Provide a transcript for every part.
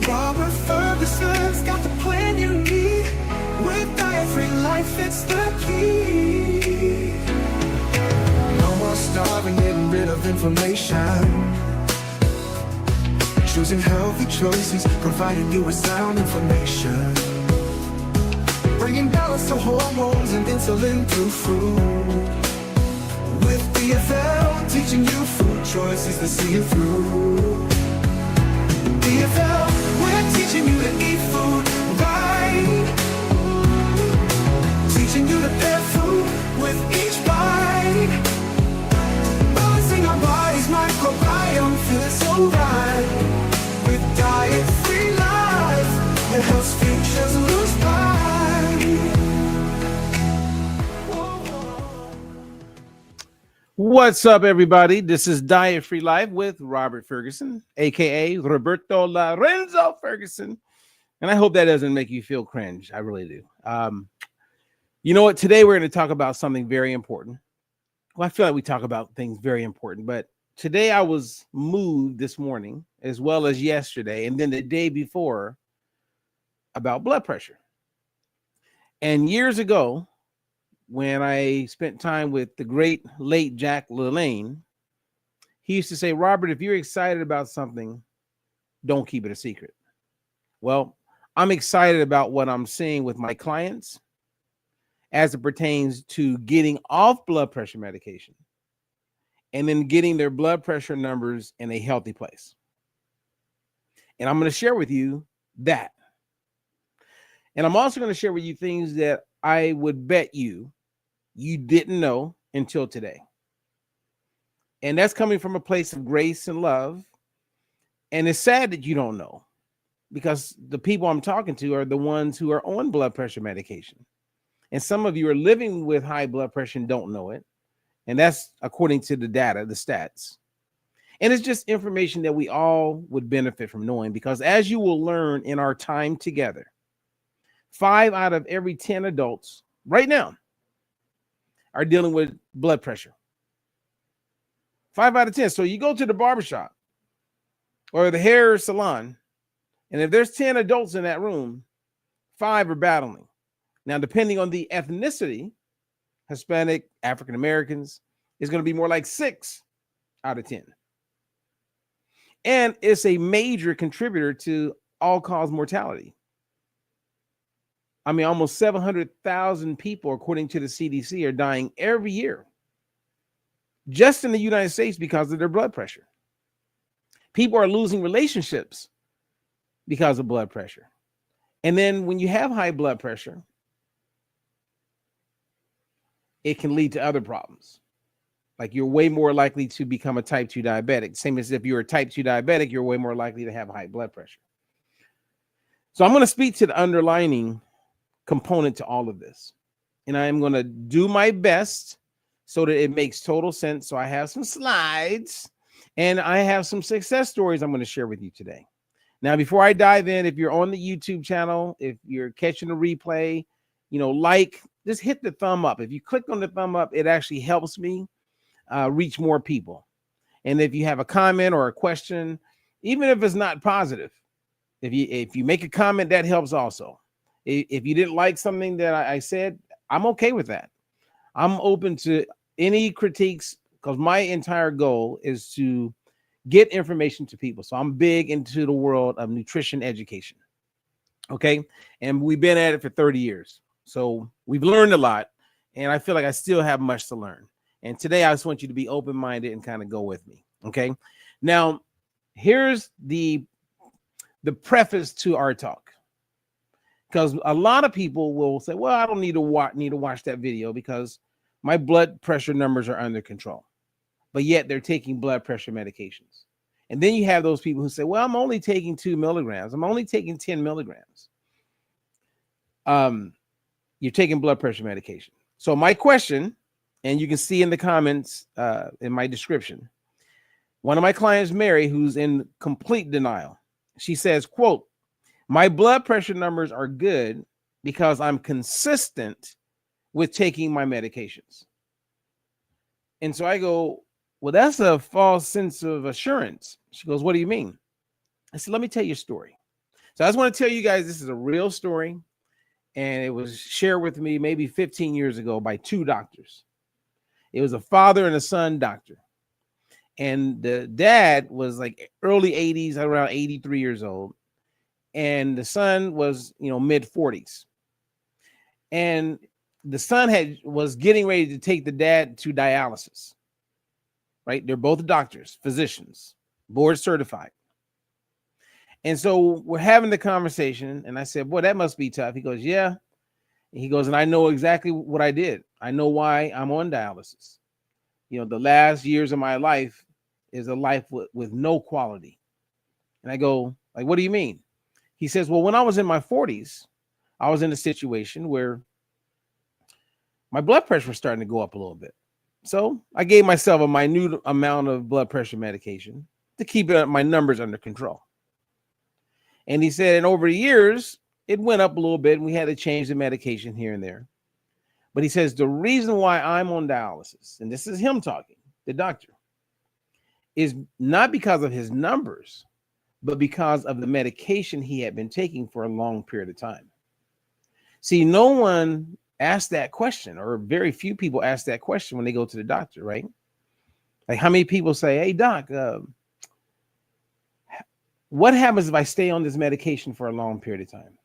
Robert Ferguson's got the plan you need. With diet-free life, it's the key. No more starving, getting rid of inflammation. Choosing healthy choices, providing you with sound information. Bringing balance to hormones and insulin through food. With DFL, teaching you food choices to see you through. DFL, we're teaching you to eat food right. Teaching you to pair food with each bite. Balancing our body's microbiome, feeling so right. With diet-free life, it helps futures lose time. What's up, everybody? This is Diet Free Life with Robert Ferguson, aka Roberto Lorenzo Ferguson. And I hope that doesn't make you feel cringe. I really do. You know what? Today we're going to talk about something very important. Well, I feel like we talk about things very important, but today I was moved this morning, as well as yesterday, and then the day before, about blood pressure. And years ago, when I spent time with the great late Jack LaLanne, he used to say, Robert, if you're excited about something, don't keep it a secret. Well, I'm excited about what I'm seeing with my clients as it pertains to getting off blood pressure medication and then getting their blood pressure numbers in a healthy place. And I'm going to share with you that. And I'm also going to share with you things that I would bet you didn't know until today. And that's coming from a place of grace and love. And it's sad that you don't know, because the people I'm talking to are the ones who are on blood pressure medication. And some of you are living with high blood pressure and don't know it. And that's according to the data, the stats. And it's just information that we all would benefit from knowing, because as you will learn in our time together, 5 out of every 10 adults right now are dealing with blood pressure. 5 out of 10. So you go to the barbershop or the hair salon, and if there's 10 adults in that room, 5 are battling. Now, depending on the ethnicity, Hispanic, African Americans, is going to be more like 6 out of 10. And it's a major contributor to all-cause mortality. I mean, almost 700,000 people, according to the CDC, are dying every year just in the United States because of their blood pressure. People are losing relationships because of blood pressure. And then when you have high blood pressure, it can lead to other problems. Like, you're way more likely to become a type 2 diabetic. Same as if you're a type 2 diabetic, you're way more likely to have high blood pressure. So I'm going to speak to the underlining component to all of this. And I am going to do my best so that it makes total sense. So I have some slides and I have some success stories I'm going to share with you today. Now, before I dive in, if you're on the YouTube channel, if you're catching a replay, just hit the thumb up. If you click on the thumb up, it actually helps me reach more people. And if you have a comment or a question, even if it's not positive, if you make a comment, that helps also. If you didn't like something that I said, I'm okay with that. I'm open to any critiques, because my entire goal is to get information to people. So I'm big into the world of nutrition education. Okay. And we've been at it for 30 years. So we've learned a lot, and I feel like I still have much to learn. And today I just want you to be open-minded and kind of go with me. Okay. Now, here's the preface to our talk, because a lot of people will say, well, I don't need to watch that video because my blood pressure numbers are under control, but yet they're taking blood pressure medications. And then you have those people who say, well, I'm only taking 2 milligrams. I'm only taking 10 milligrams. You're taking blood pressure medication. So my question, and you can see in the comments in my description, one of my clients, Mary, who's in complete denial, she says, quote, my blood pressure numbers are good because I'm consistent with taking my medications. And so I go, well, that's a false sense of assurance. She goes, what do you mean? I said, let me tell you a story. So I just want to tell you guys this is a real story. And it was shared with me maybe 15 years ago by two doctors. It was a father and a son doctor. And the dad was like early 80s, around 83 years old. And the son was, mid 40s. And the son was getting ready to take the dad to dialysis. Right? They're both doctors, physicians, board certified. And so we're having the conversation, and I said, boy, that must be tough. He goes, yeah. And he goes, and I know exactly what I did. I know why I'm on dialysis. The last years of my life is a life with no quality. And I go, like, what do you mean? He says, well, when I was in my 40s, I was in a situation where my blood pressure was starting to go up a little bit. So I gave myself a minute amount of blood pressure medication to keep my numbers under control. And he said, and over the years, it went up a little bit and we had to change the medication here and there. But he says, the reason why I'm on dialysis, and this is him talking, the doctor, is not because of his numbers, but because of the medication he had been taking for a long period of time. See, no one asked that question, or very few people ask that question when they go to the doctor, right? Like, how many people say, hey, doc, what happens if I stay on this medication for a long period of time?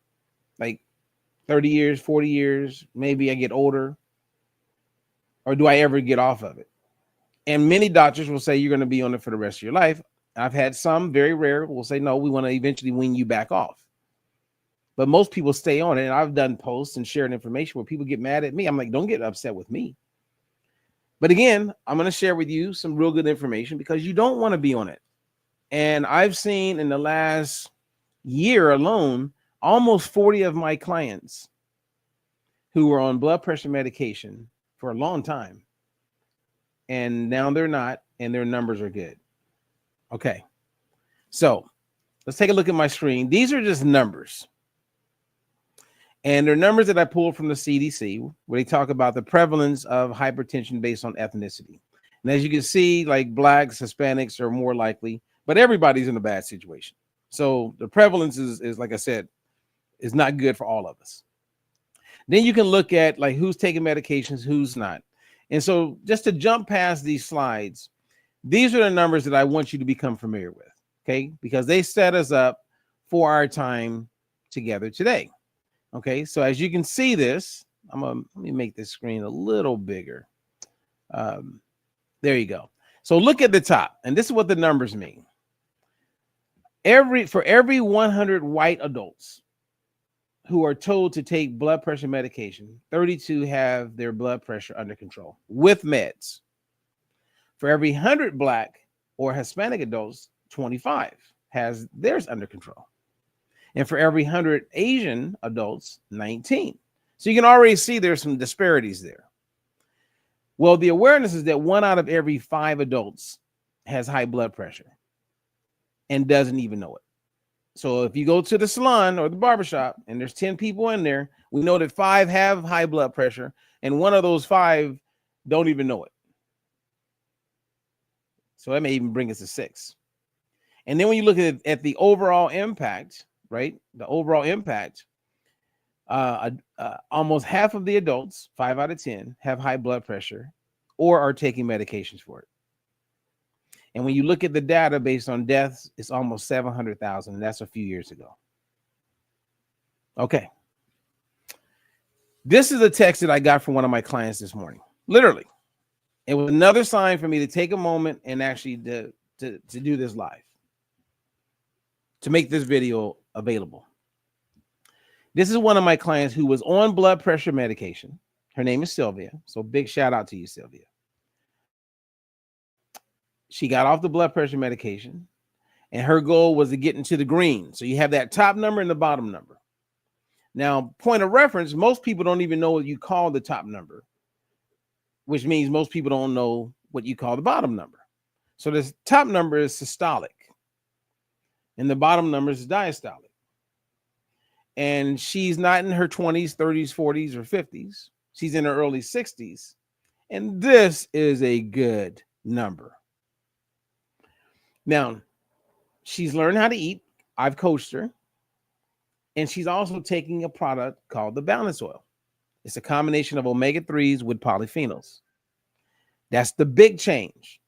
Like 30 years, 40 years, maybe I get older, or do I ever get off of it? And many doctors will say you're going to be on it for the rest of your life. I've had some, very rare, will say, no, we want to eventually wean you back off. But most people stay on it. And I've done posts and shared information where people get mad at me. I'm like, don't get upset with me. But again, I'm going to share with you some real good information because you don't want to be on it. And I've seen in the last year alone, almost 40 of my clients who were on blood pressure medication for a long time. And now they're not, and their numbers are good. Okay. So let's take a look at my screen. These are just numbers. And they're numbers that I pulled from the CDC, where they talk about the prevalence of hypertension based on ethnicity. And as you can see, like Blacks, Hispanics are more likely, but everybody's in a bad situation. So the prevalence is like I said, is not good for all of us. Then you can look at like who's taking medications, who's not. And so just to jump past these slides, these are the numbers that I want you to become familiar with, okay? Because they set us up for our time together today. Okay, so as you can see this, let me make this screen a little bigger. There you go. So look at the top, and this is what the numbers mean. For every 100 white adults who are told to take blood pressure medication, 32 have their blood pressure under control with meds. For every 100 Black or Hispanic adults, 25 has theirs under control. And for every 100 Asian adults, 19. So you can already see there's some disparities there. Well, the awareness is that 1 out of every 5 adults has high blood pressure and doesn't even know it. So if you go to the salon or the barbershop and there's 10 people in there, we know that 5 have high blood pressure and 1 of those 5 don't even know it. So that may even bring us to 6. And then when you look at the overall impact, right? The overall impact, almost half of the adults, 5 out of 10, have high blood pressure or are taking medications for it. And when you look at the data based on deaths, it's almost 700,000. And that's a few years ago. Okay. This is a text that I got from one of my clients this morning. Literally. It was another sign for me to take a moment and actually to do this live, to make this video available. This is one of my clients who was on blood pressure medication. Her name is Sylvia. So big shout out to you, Sylvia. She got off the blood pressure medication and her goal was to get into the green. So you have that top number and the bottom number. Now, point of reference, most people don't even know what you call the top number, which means most people don't know what you call the bottom number. So this top number is systolic and the bottom number is diastolic. And she's not in her 20s, 30s, 40s, or 50s. She's in her early 60s. And this is a good number. Now, she's learned how to eat I've coached her, and she's also taking a product called the balance oil. It's a combination of omega-3s with polyphenols. That's the big change.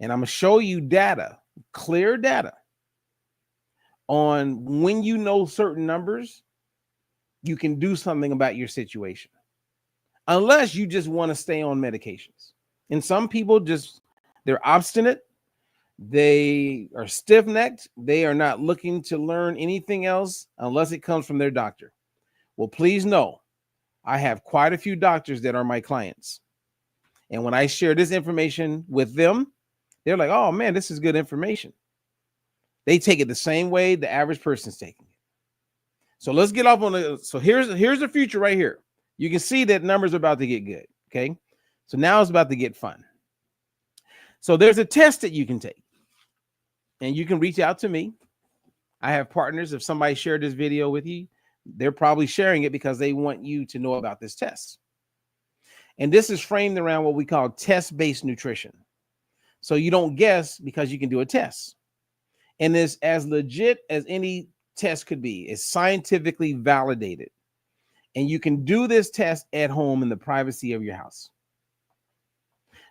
And I'm going to show you data, clear data, on when you know certain numbers, you can do something about your situation. Unless you just want to stay on medications. And some people they're obstinate. They are stiff-necked. They are not looking to learn anything else unless it comes from their doctor. Well, please know, I have quite a few doctors that are my clients. And when I share this information with them, they're like, oh man, this is good information. They take it the same way the average person's taking it. So let's get off on the, so here's the future right here. You can see that numbers are about to get good. Okay. So now it's about to get fun. So there's a test that you can take, and you can reach out to me. I have partners. If somebody shared this video with you, they're probably sharing it because they want you to know about this test. And this is framed around what we call test-based nutrition. So you don't guess because you can do a test. And it's as legit as any test could be. It's scientifically validated. And you can do this test at home in the privacy of your house.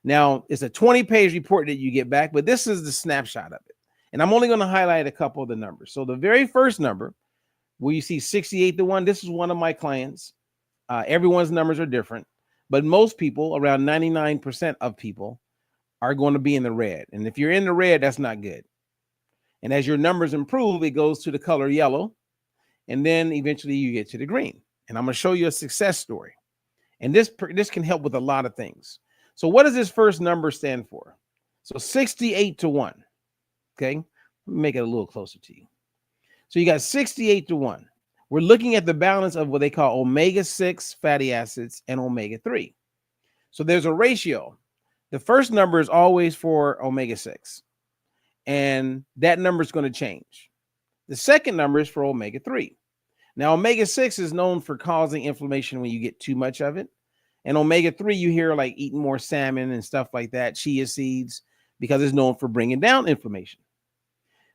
Now, it's a 20-page report that you get back, but this is the snapshot of it. And I'm only going to highlight a couple of the numbers. So the very first number, where you see 68 to 1, this is one of my clients. Everyone's numbers are different, but most people, around 99% of people, are going to be in the red. And if you're in the red, that's not good. And as your numbers improve, it goes to the color yellow. And then eventually you get to the green. And I'm going to show you a success story. And this can help with a lot of things. So what does this first number stand for? So 68 to 1. Okay. Let me make it a little closer to you. So you got 68 to 1. We're looking at the balance of what they call omega-6 fatty acids and omega-3. So there's a ratio. The first number is always for omega-6. And that number is going to change. The second number is for omega-3. Now, omega-6 is known for causing inflammation when you get too much of it. And omega-3, you hear like eating more salmon and stuff like that, chia seeds, because it's known for bringing down inflammation.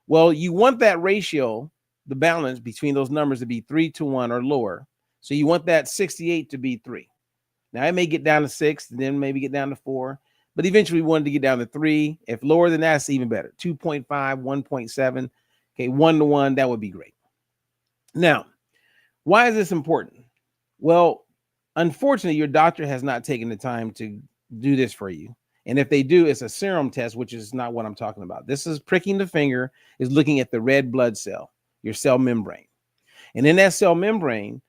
Well, you want that ratio, the balance between those numbers, to be 3 to 1 or lower. So you want that 68 to be 3. Now, it may get down to 6, then maybe get down to 4. But eventually we wanted to get down to 3. If lower than that, it's even better. 2.5, 1.7. Okay, 1 to 1, that would be great. Now, why is this important? Well, unfortunately, your doctor has not taken the time to do this for you. And if they do, it's a serum test, which is not what I'm talking about. This is pricking the finger, is looking at the red blood cell, your cell membrane. And in that cell membrane,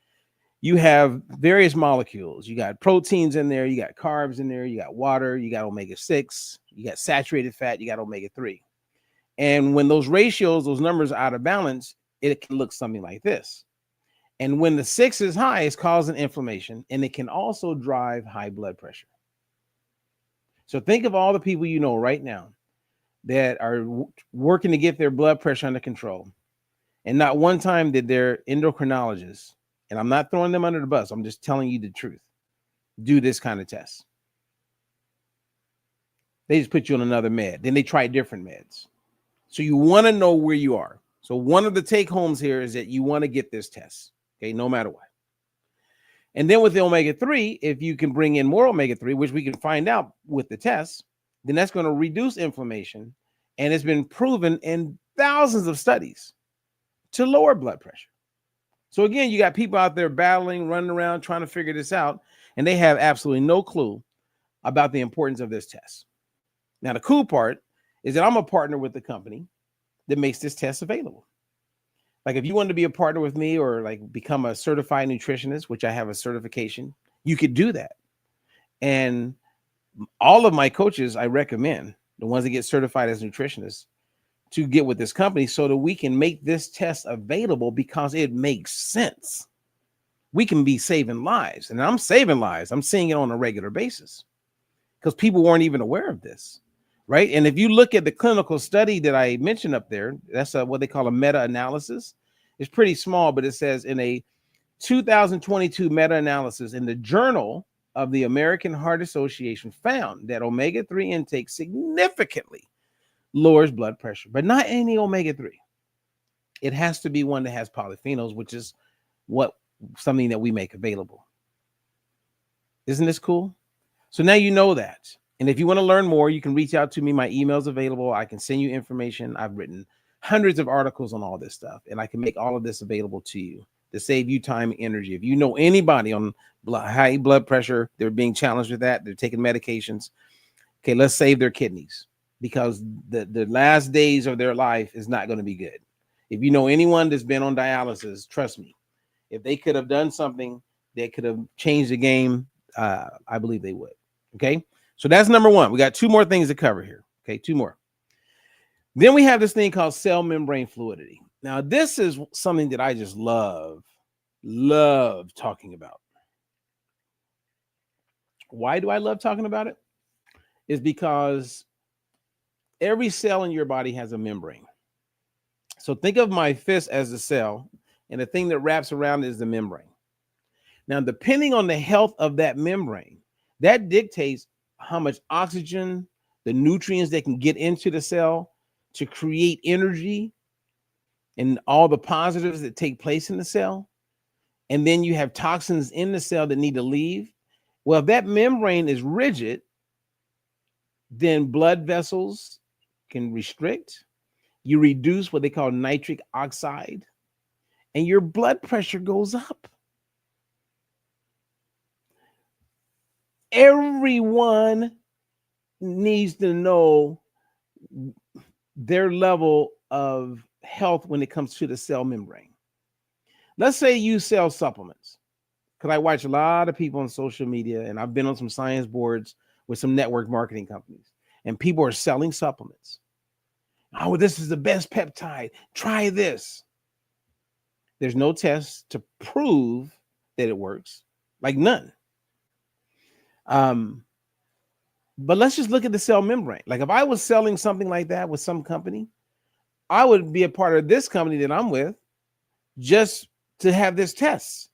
you have various molecules. You got proteins in there, you got carbs in there, you got water, you got omega-6, you got saturated fat, you got omega-3. And when those ratios, those numbers are out of balance, it can look something like this. And when the 6 is high, it's causing inflammation, and it can also drive high blood pressure. So think of all the people you know right now that are working to get their blood pressure under control. And not one time did their endocrinologist, and I'm not throwing them under the bus, I'm just telling you the truth, do this kind of test. They just put you on another med. Then they try different meds. So you want to know where you are. So one of the take homes here is that you want to get this test, okay, no matter what. And then with the omega-3, if you can bring in more omega-3, which we can find out with the test, then that's going to reduce inflammation. And it's been proven in thousands of studies to lower blood pressure. So again, you got people out there battling, running around, trying to figure this out, and they have absolutely no clue about the importance of this test. Now, the cool part is that I'm a partner with the company that makes this test available. Like if you wanted to be a partner with me or like become a certified nutritionist, which I have a certification, you could do that. And all of my coaches, I recommend, the ones that get certified as nutritionists, to get with this company so that we can make this test available because it makes sense. We can be saving lives, and I'm saving lives. I'm seeing it on a regular basis because people weren't even aware of this, right? And if you look at the clinical study that I mentioned up there, that's what they call a meta-analysis. It's pretty small, but it says in a 2022 meta-analysis in the Journal of the American Heart Association found that omega-3 intake significantly lowers blood pressure, but not any omega-3. It has to be one that has polyphenols, which is something that we make available. Isn't this cool? So now you know that. And if you want to learn more, you can reach out to me. My email is available. I can send you information. I've written hundreds of articles on all this stuff, and I can make all of this available to you to save you time and energy. If you know anybody on high blood pressure, they're being challenged with that, they're taking medications, okay, let's save their kidneys, because the last days of their life is not going to be good. If you know anyone that's been on dialysis, trust me, if they could have done something that could have changed the game, I believe they would. Okay, so that's number one. We got two more things to cover here. Okay, two more. Then we have this thing called cell membrane fluidity. Now, this is something that I just love talking about. Why do I love talking about it? Is because every cell in your body has a membrane. So think of my fist as a cell, and the thing that wraps around is the membrane. Now, depending on the health of that membrane, that dictates how much oxygen, the nutrients that can get into the cell to create energy and all the positives that take place in the cell. And then you have toxins in the cell that need to leave. Well, if that membrane is rigid, then blood vessels can restrict. You reduce what they call nitric oxide, and your blood pressure goes up. Everyone needs to know their level of health when it comes to the cell membrane. Let's say you sell supplements, because I watch a lot of people on social media, and I've been on some science boards with some network marketing companies, and people are selling supplements. Oh, this is the best peptide. Try this. There's no test to prove that it works, like none. But let's just look at the cell membrane. Like if I was selling something like that with some company, I would be a part of this company that I'm with just to have this test,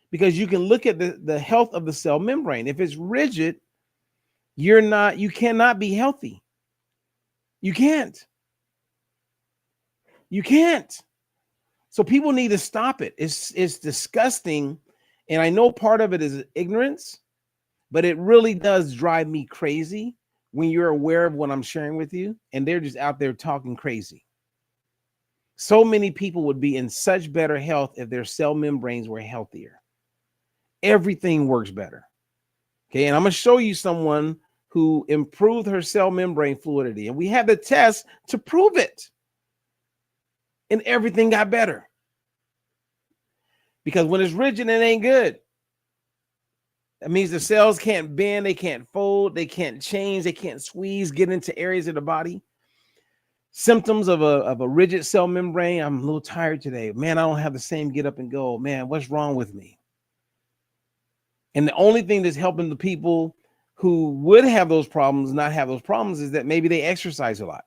because you can look at the health of the cell membrane. If it's rigid, you cannot be healthy. You can't. So people need to stop it. It's disgusting. And I know part of it is ignorance, but it really does drive me crazy when you're aware of what I'm sharing with you and they're just out there talking crazy. So many people would be in such better health if their cell membranes were healthier. Everything works better. Okay, and I'm going to show you someone who improved her cell membrane fluidity, and we have the test to prove it. And everything got better. Because when it's rigid, it ain't good. That means the cells can't bend, they can't fold, they can't change, they can't squeeze, get into areas of the body. Symptoms of a rigid cell membrane. I'm a little tired today. Man, I don't have the same get up and go. Man, what's wrong with me? And the only thing that's helping the people who would have those problems not have those problems is that maybe they exercise a lot.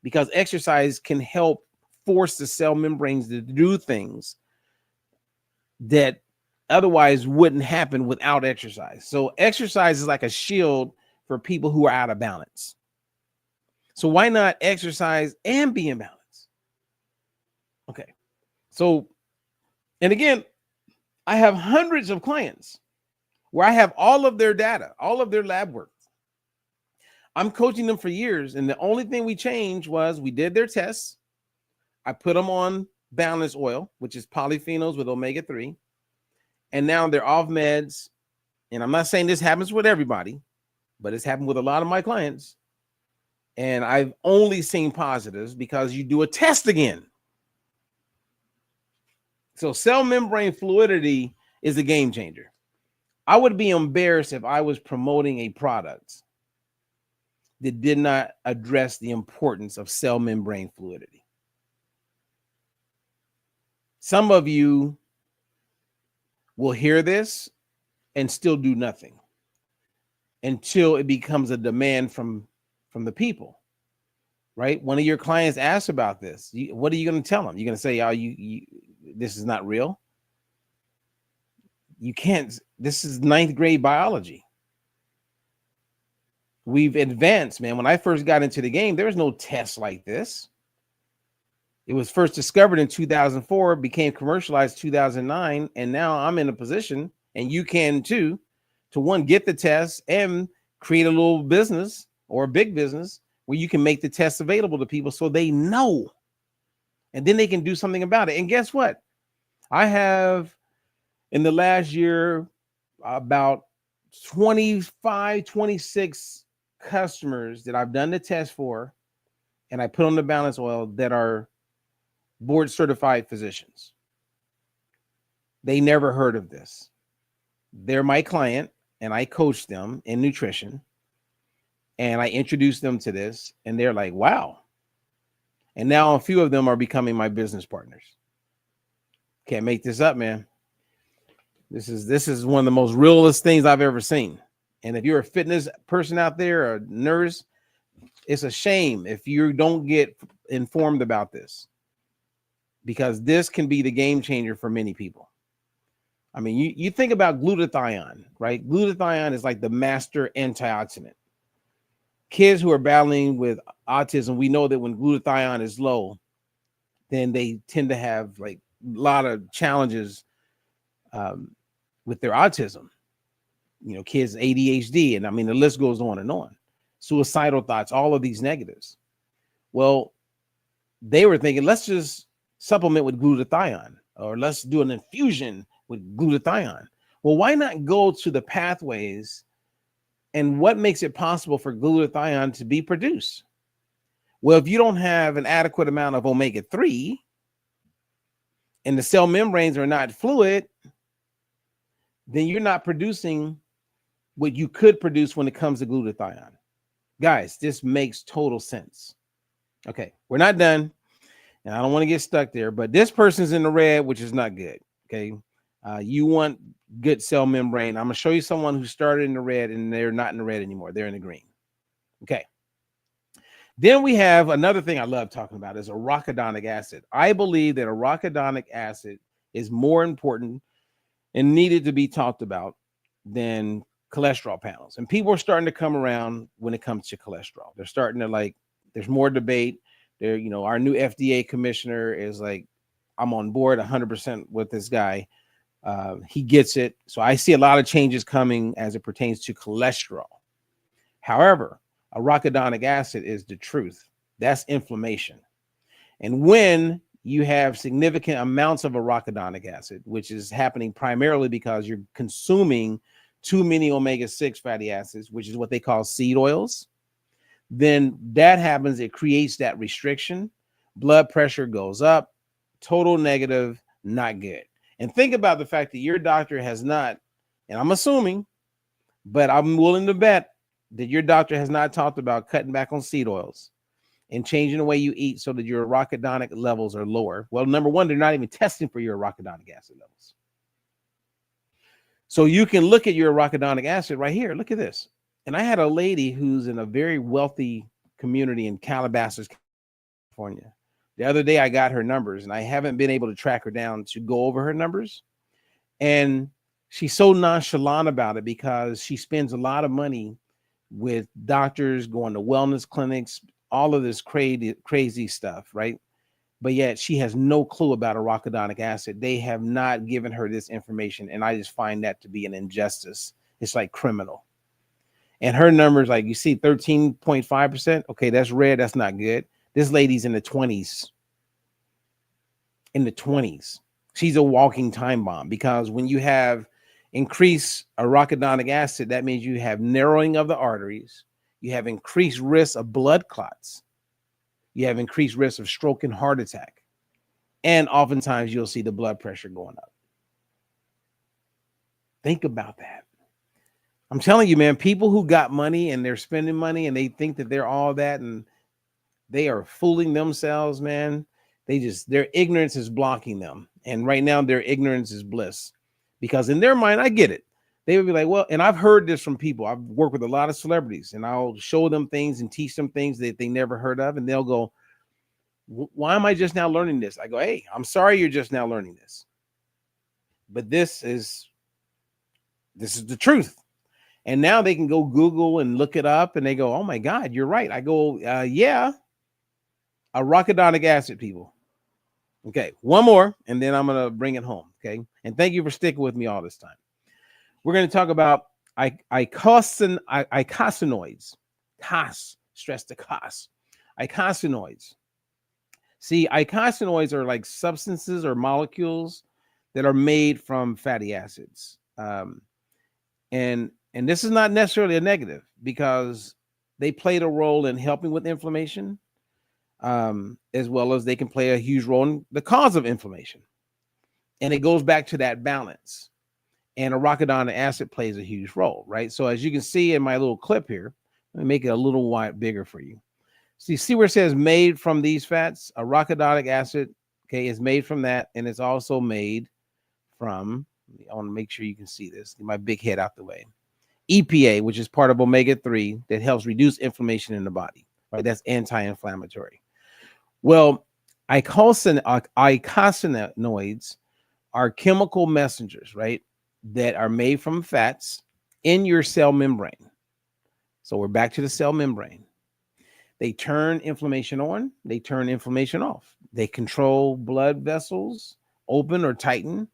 Because exercise can help force the cell membranes to do things that otherwise wouldn't happen without exercise. So exercise is like a shield for people who are out of balance. So why not exercise and be in balance? Okay. So, and again, I have hundreds of clients where I have all of their data, all of their lab work. I'm coaching them for years, and the only thing we changed was we did their tests. I put them on balance oil, which is polyphenols with omega-3, and now they're off meds. And I'm not saying this happens with everybody, but it's happened with a lot of my clients. And I've only seen positives because you do a test again. So cell membrane fluidity is a game changer. I would be embarrassed if I was promoting a product that did not address the importance of cell membrane fluidity. Some of you will hear this and still do nothing until it becomes a demand from the people, right? One of your clients asked about this. What are you going to tell them? You're going to say, "Oh, this is not real." You can't. This is 9th grade biology. We've advanced, man. When I first got into the game, there was no test like this. It was first discovered in 2004, became commercialized 2009, and now I'm in a position, and you can too, to one, get the test and create a little business or a big business where you can make the test available to people so they know, and then they can do something about it. And guess what? I have in the last year about 25, 26 customers that I've done the test for, and I put on the balance oil that are board certified physicians. They never heard of this. They're my client, and I coach them in nutrition, and I introduce them to this, and they're like, wow. And now a few of them are becoming my business partners. Can't make this up, man. This is one of the most realest things I've ever seen. And if you're a fitness person out there, or a nurse, it's a shame if you don't get informed about this, because this can be the game changer for many people. I mean, you think about glutathione, right? Glutathione is like the master antioxidant. Kids who are battling with autism, we know that when glutathione is low, then they tend to have like a lot of challenges with their autism. You know, kids, ADHD, and I mean, the list goes on and on. Suicidal thoughts, all of these negatives. Well, they were thinking, let's just supplement with glutathione, or let's do an infusion with glutathione. Well, why not go to the pathways and what makes it possible for glutathione to be produced? Well, if you don't have an adequate amount of omega-3 and the cell membranes are not fluid, then you're not producing what you could produce when it comes to glutathione. Guys, this makes total sense. Okay, we're not done, and I don't want to get stuck there, but this person's in the red, which is not good. Okay, you want good cell membrane. I'm going to show you someone who started in the red, and they're not in the red anymore. They're in the green. Okay. Then we have another thing I love talking about is arachidonic acid. I believe that arachidonic acid is more important and needed to be talked about than cholesterol panels. And people are starting to come around when it comes to cholesterol. They're starting to like, there's more debate there. You know, our new FDA commissioner is like, I'm on board 100% with this guy. He gets it. So I see a lot of changes coming as it pertains to cholesterol. However, arachidonic acid is the truth. That's inflammation. And when you have significant amounts of arachidonic acid, which is happening primarily because you're consuming too many omega-6 fatty acids, which is what they call seed oils, then that happens. It creates that restriction. Blood pressure goes up, total negative, not good. And think about the fact that your doctor has not, and I'm assuming, but I'm willing to bet that your doctor has not talked about cutting back on seed oils and changing the way you eat so that your arachidonic levels are lower. Well, number one, they're not even testing for your arachidonic acid levels. So you can look at your arachidonic acid right here. Look at this. And I had a lady who's in a very wealthy community in Calabasas, California. The other day I got her numbers, and I haven't been able to track her down to go over her numbers. And she's so nonchalant about it because she spends a lot of money with doctors, going to wellness clinics, all of this crazy stuff, right? But yet she has no clue about arachidonic acid. They have not given her this information, and I just find that to be an injustice. It's like criminal. And her numbers, like you see 13.5%. Okay, that's red. That's not good. This lady's in the 20s. In the 20s. She's a walking time bomb, because when you have increased arachidonic acid, that means you have narrowing of the arteries. You have increased risk of blood clots. You have increased risk of stroke and heart attack. And oftentimes you'll see the blood pressure going up. Think about that. I'm telling you, man, people who got money and they're spending money and they think that they're all that, and they are fooling themselves, man. Their ignorance is blocking them. And right now their ignorance is bliss, because in their mind, I get it. They would be like, well, and I've heard this from people. I've worked with a lot of celebrities, and I'll show them things and teach them things that they never heard of. And they'll go, why am I just now learning this? I go, hey, I'm sorry you're just now learning this, but this is the truth. And now they can go Google and look it up, and they go, oh my God, you're right. I go, yeah, arachidonic acid, people. Okay, one more, and then I'm going to bring it home. Okay, and thank you for sticking with me all this time. We're going to talk about icosanoids. COS, stress the COS. Icosanoids. See, icosanoids are like substances or molecules that are made from fatty acids. And this is not necessarily a negative because they played a role in helping with inflammation, as well as they can play a huge role in the cause of inflammation. And it goes back to that balance. And arachidonic acid plays a huge role, right? So as you can see in my little clip here, let me make it a little wide bigger for you. So you see where it says made from these fats? Arachidonic acid, okay, is made from that, and it's also made from, I want to make sure you can see this, get my big head out the way. EPA, which is part of omega-3 that helps reduce inflammation in the body, right? That's anti-inflammatory. Well, icosanoids are chemical messengers, right, that are made from fats in your cell membrane. So we're back to the cell membrane. They turn inflammation on, they turn inflammation off. They control blood vessels, open or tighten.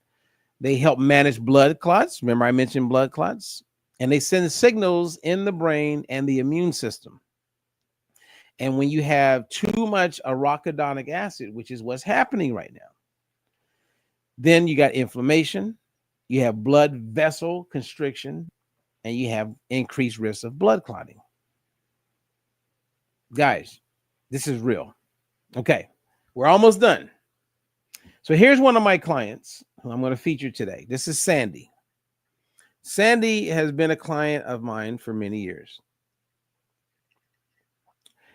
They help manage blood clots. Remember I mentioned blood clots? And they send signals in the brain and the immune system. And when you have too much arachidonic acid, which is what's happening right now, then you got inflammation, you have blood vessel constriction, and you have increased risk of blood clotting. Guys, this is real. Okay, we're almost done. So here's one of my clients who I'm going to feature today. This is Sandy. Sandy has been a client of mine for many years.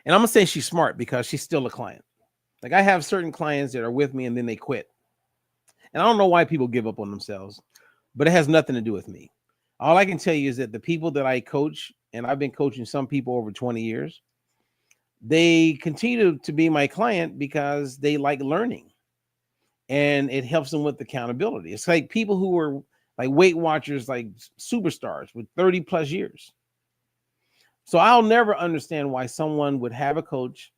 And I'm going to say she's smart because she's still a client. Like I have certain clients that are with me and then they quit. And I don't know why people give up on themselves, but it has nothing to do with me. All I can tell you is that the people that I coach, and I've been coaching some people over 20 years, they continue to be my client because they like learning and it helps them with accountability. It's like people who are like Weight Watchers, like superstars with 30 plus years. So I'll never understand why someone would have a coach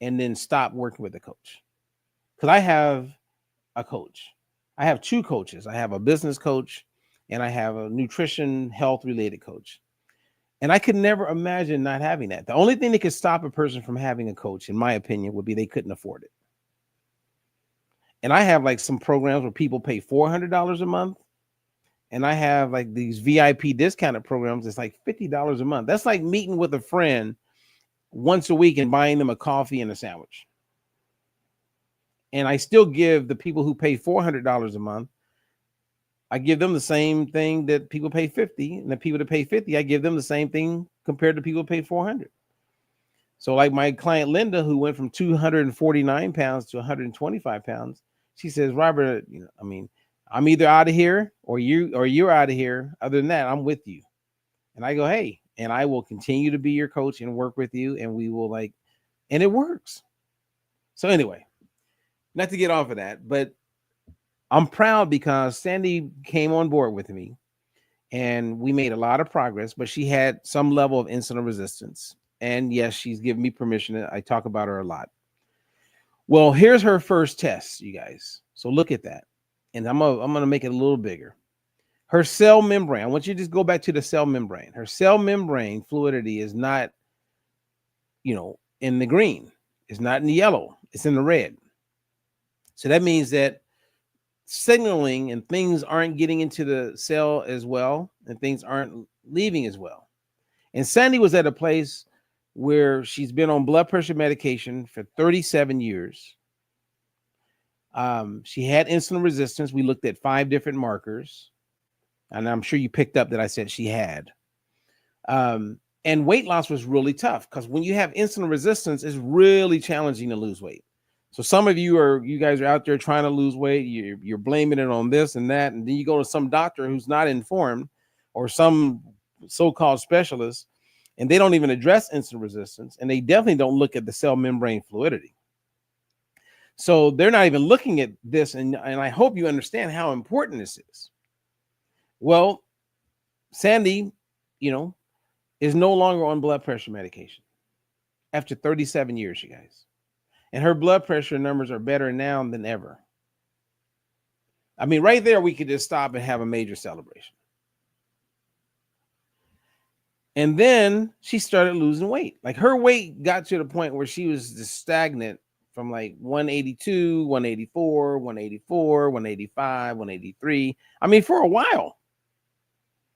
and then stop working with a coach. Because I have a coach. I have two coaches. I have a business coach and I have a nutrition health related coach. And I could never imagine not having that. The only thing that could stop a person from having a coach, in my opinion, would be they couldn't afford it. And I have like some programs where people pay $400 a month. And I have like these VIP discounted programs. It's like $50 a month. That's like meeting with a friend once a week and buying them a coffee and a sandwich. And I still give the people who pay $400 a month, I give them the same thing that people pay $50, and the people that pay $50, I give them the same thing compared to people who pay $400. So like my client Linda, who went from 249 pounds to 125 pounds, she says, Robert, I'm either out of here or you're out of here. Other than that, I'm with you. And I go, hey, and I will continue to be your coach and work with you, and we will and it works. So anyway, not to get off of that, but I'm proud because Sandy came on board with me and we made a lot of progress, but she had some level of insulin resistance. And yes, she's given me permission. I talk about her a lot. Well, here's her first test, you guys. So look at that. And I'm going to make it a little bigger. Her cell membrane, I want you to just go back to the cell membrane. Her cell membrane fluidity is not, in the green. It's not in the yellow. It's in the red. So that means that signaling and things aren't getting into the cell as well, and things aren't leaving as well. And Sandy was at a place where she's been on blood pressure medication for 37 years. She had insulin resistance. We looked at 5 different markers, and I'm sure you picked up that I said she had. And weight loss was really tough because when you have insulin resistance, it's really challenging to lose weight. So some of you guys are out there trying to lose weight. You're blaming it on this and that. And then you go to some doctor who's not informed or some so-called specialist, and they don't even address insulin resistance. And they definitely don't look at the cell membrane fluidity. So they're not even looking at this. And I hope you understand how important this is. Well, Sandy, is no longer on blood pressure medication after 37 years, you guys. And her blood pressure numbers are better now than ever. I mean, right there, we could just stop and have a major celebration. And then she started losing weight. Like her weight got to the point where she was just stagnant from like 182, 184, 184, 185, 183. I mean, for a while.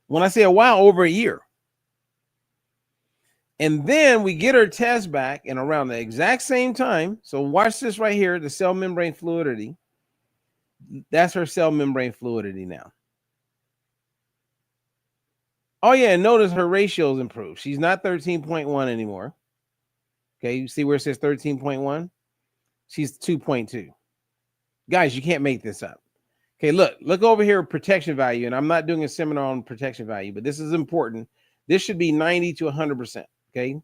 When I say a while, over a year. And then we get her test back and around the exact same time. So watch this right here, the cell membrane fluidity. That's her cell membrane fluidity now. Oh, yeah, and notice her ratios improved. She's not 13.1 anymore. Okay, you see where it says 13.1? She's 2.2. Guys, you can't make this up. Okay, look over here, protection value. And I'm not doing a seminar on protection value, but this is important. This should be 90 to 100%. Okay,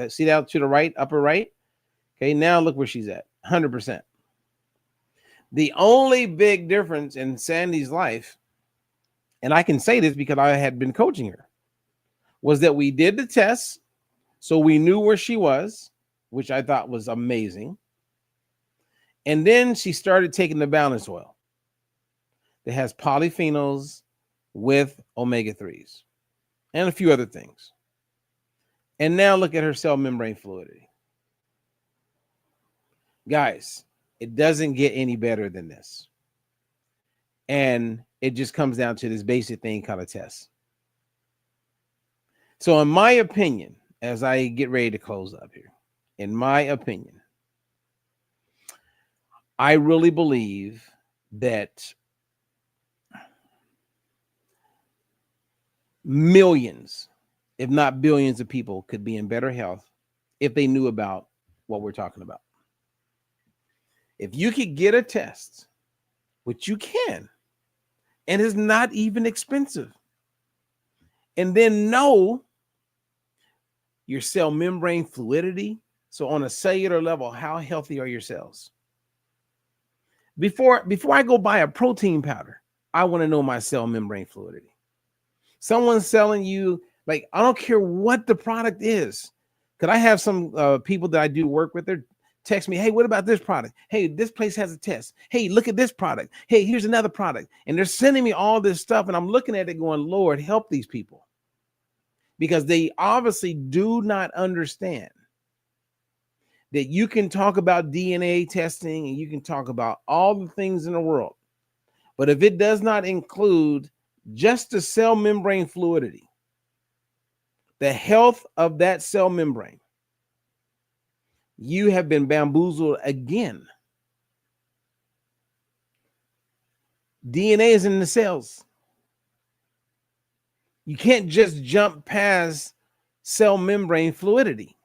see that to the right, upper right? Okay, now look where she's at, 100%. The only big difference in Sandy's life, and I can say this because I had been coaching her, was that we did the tests, so we knew where she was, which I thought was amazing. And then she started taking the balance oil that has polyphenols with omega-3s and a few other things. And now look at her cell membrane fluidity. Guys, it doesn't get any better than this. And it just comes down to this basic thing called a test. So in my opinion, as I get ready to close up here, in my opinion, I really believe that millions, if not billions of people could be in better health if they knew about what we're talking about. If you could get a test, which you can, and it's not even expensive, and then know your cell membrane fluidity. So on a cellular level, how healthy are your cells? Before I go buy a protein powder, I want to know my cell membrane fluidity. Someone's selling you, like, I don't care what the product is. Could I have some people that I do work with, they're text me, hey, what about this product? Hey, this place has a test. Hey, look at this product. Hey, here's another product. And they're sending me all this stuff. And I'm looking at it going, Lord, help these people. Because they obviously do not understand that you can talk about DNA testing and you can talk about all the things in the world. But if it does not include just the cell membrane fluidity, the health of that cell membrane, you have been bamboozled again. DNA is in the cells. You can't just jump past cell membrane fluidity.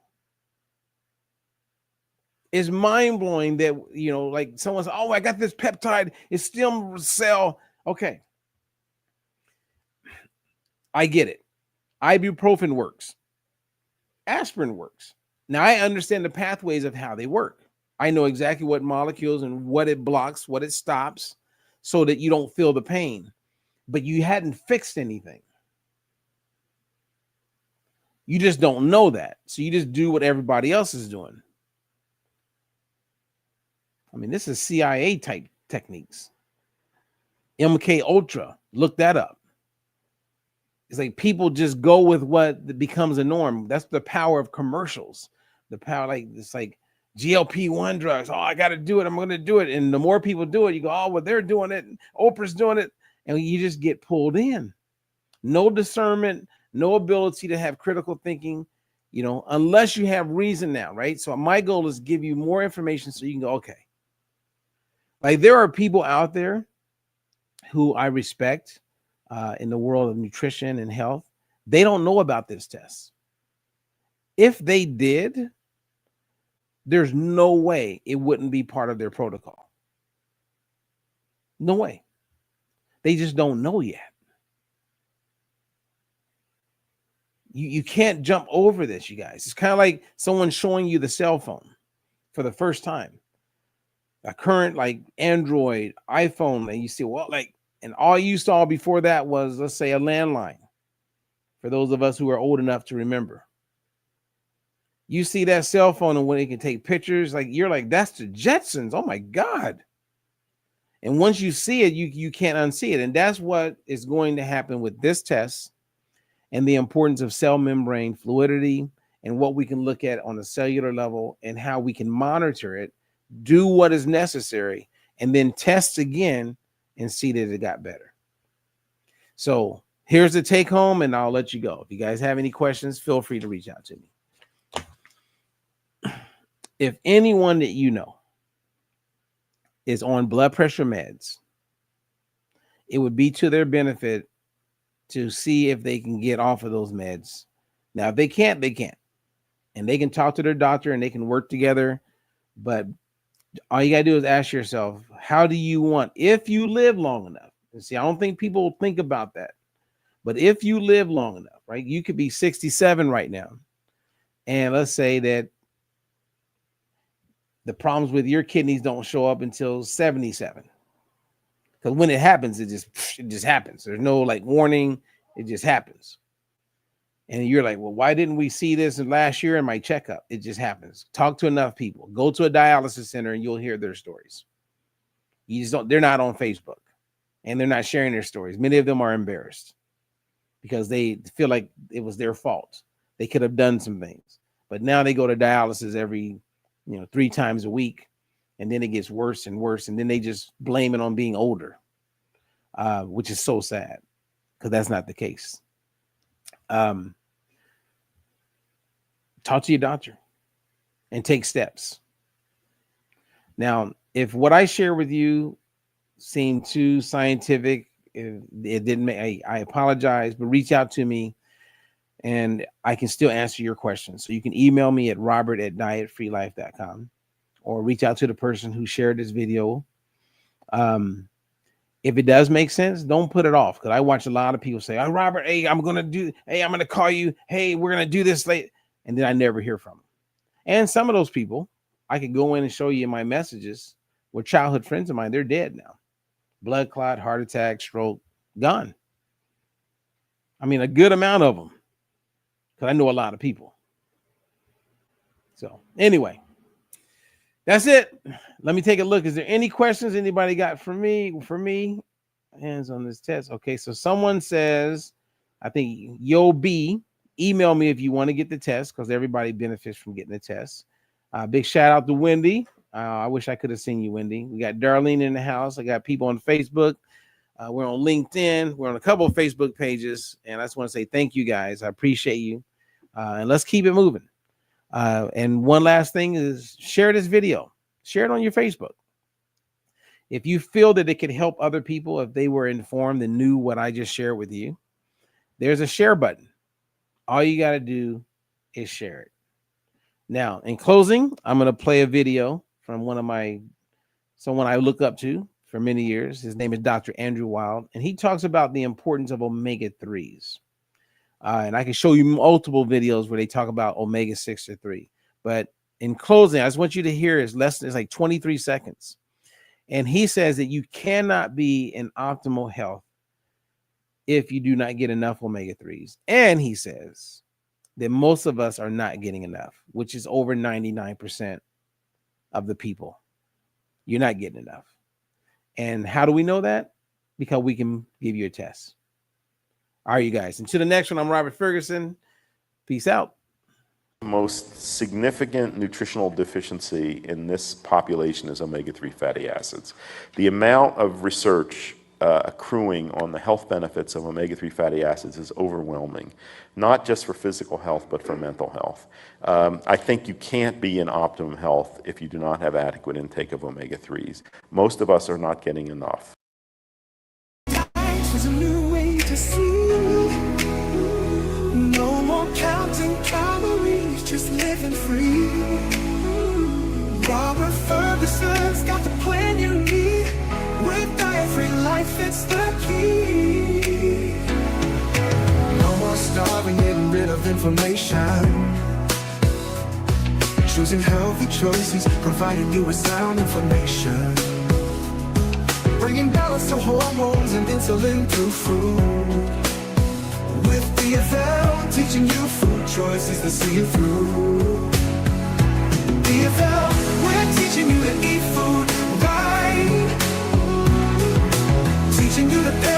It's mind-blowing that, you know, like someone says, oh, I got this peptide, it's stem cell. Okay. I get it. Ibuprofen works. Aspirin works. Now, I understand the pathways of how they work. I know exactly what molecules and what it blocks, what it stops, so that you don't feel the pain. But you hadn't fixed anything. You just don't know that. So you just do what everybody else is doing. I mean, this is CIA type techniques. MK Ultra, look that up. It's like people just go with what becomes a norm. That's the power of commercials. The power, like, it's like GLP-1 drugs. Oh, I got to do it. I'm going to do it. And the more people do it, you go, oh, well, they're doing it. Oprah's doing it. And you just get pulled in. No discernment, no ability to have critical thinking, you know, unless you have reason now, right? So my goal is to give you more information so you can go, okay. Like, there are people out there who I respect in the world of nutrition and health. They don't know about this test. If they did, there's no way it wouldn't be part of their protocol. No way. They just don't know yet. You can't jump over this, you guys. It's kind of like someone showing you the cell phone for the first time. A current, like, Android, iPhone, and you see, well, like, and all you saw before that was, let's say, a landline. For those of us who are old enough to remember. You see that cell phone and when it can take pictures, like you're like, that's the Jetsons. Oh my God. And once you see it, you can't unsee it. And that's what is going to happen with this test and the importance of cell membrane fluidity and what we can look at on a cellular level and how we can monitor it, do what is necessary, and then test again and see that it got better. So here's the take home, and I'll let you go. If you guys have any questions, feel free to reach out to me. If anyone that you know is on blood pressure meds, it would be to their benefit to see if they can get off of those meds. Now, if they can't, they can't. And they can talk to their doctor and they can work together. But all you got to do is ask yourself, how do you want, if you live long enough? And see, I don't think people think about that. But if you live long enough, right, you could be 67 right now. And let's say that the problems with your kidneys don't show up until 77. Because when it happens, it just happens. There's no like warning. It just happens. And you're like, well, why didn't we see this last year in my checkup? It just happens. Talk to enough people. Go to a dialysis center and you'll hear their stories. You just don't, they're not on Facebook and they're not sharing their stories. Many of them are embarrassed because they feel like it was their fault. They could have done some things. But now they go to dialysis every 3 times a week, and then it gets worse and worse, and then they just blame it on being older, which is so sad because that's not the case. Talk to your doctor and take steps. Now, if what I share with you seemed too scientific, if it didn't make, I apologize, but reach out to me and I can still answer your questions. So you can email me at robert@dietfreelife.com or reach out to the person who shared this video. If it does make sense, don't put it off. Because I watch a lot of people say, oh, Robert, hey, I'm going to call you. Hey, we're going to do this late. And then I never hear from them. And some of those people, I could go in and show you in my messages were childhood friends of mine. They're dead now. Blood clot, heart attack, stroke, gone. I mean, a good amount of them. Because I know a lot of people. So anyway, that's it. Let me take a look. Is there any questions anybody got for me? Hands on this test. Okay, so someone says, I think Yo B, email me if you want to get the test because everybody benefits from getting the test. Big shout out to Wendy. I wish I could have seen you, Wendy. We got Darlene in the house. I got people on Facebook. We're on LinkedIn. We're on a couple of Facebook pages. And I just want to say thank you guys. I appreciate you. And let's keep it moving. And one last thing is share this video. Share it on your Facebook. If you feel that it could help other people, if they were informed and knew what I just shared with you, there's a share button. All you got to do is share it. Now, in closing, I'm going to play a video from someone I look up to for many years. His name is Dr. Andrew Wild, and he talks about the importance of omega-3s. And I can show you multiple videos where they talk about omega-6 or 3. But in closing, I just want you to hear it's like 23 seconds. And he says that you cannot be in optimal health if you do not get enough omega-3s. And he says that most of us are not getting enough, which is over 99% of the people. You're not getting enough. And how do we know that? Because we can give you a test. All right, you guys. Until the next one, I'm Robert Ferguson. Peace out. Most significant nutritional deficiency in this population is omega-3 fatty acids. The amount of research accruing on the health benefits of omega-3 fatty acids is overwhelming, not just for physical health, but for mental health. I think you can't be in optimum health if you do not have adequate intake of omega-3s. Most of us are not getting enough. There's a new way to see. No more counting calories, just living free. Robert Ferguson's got the plan you need. With diet-free life, it's the key. No more starving, getting rid of inflammation. Choosing healthy choices, providing you with sound information. Bringing balance to hormones and insulin through food. With DFL, teaching you food choices to see you through. DFL, we're teaching you to eat food right. Teaching you to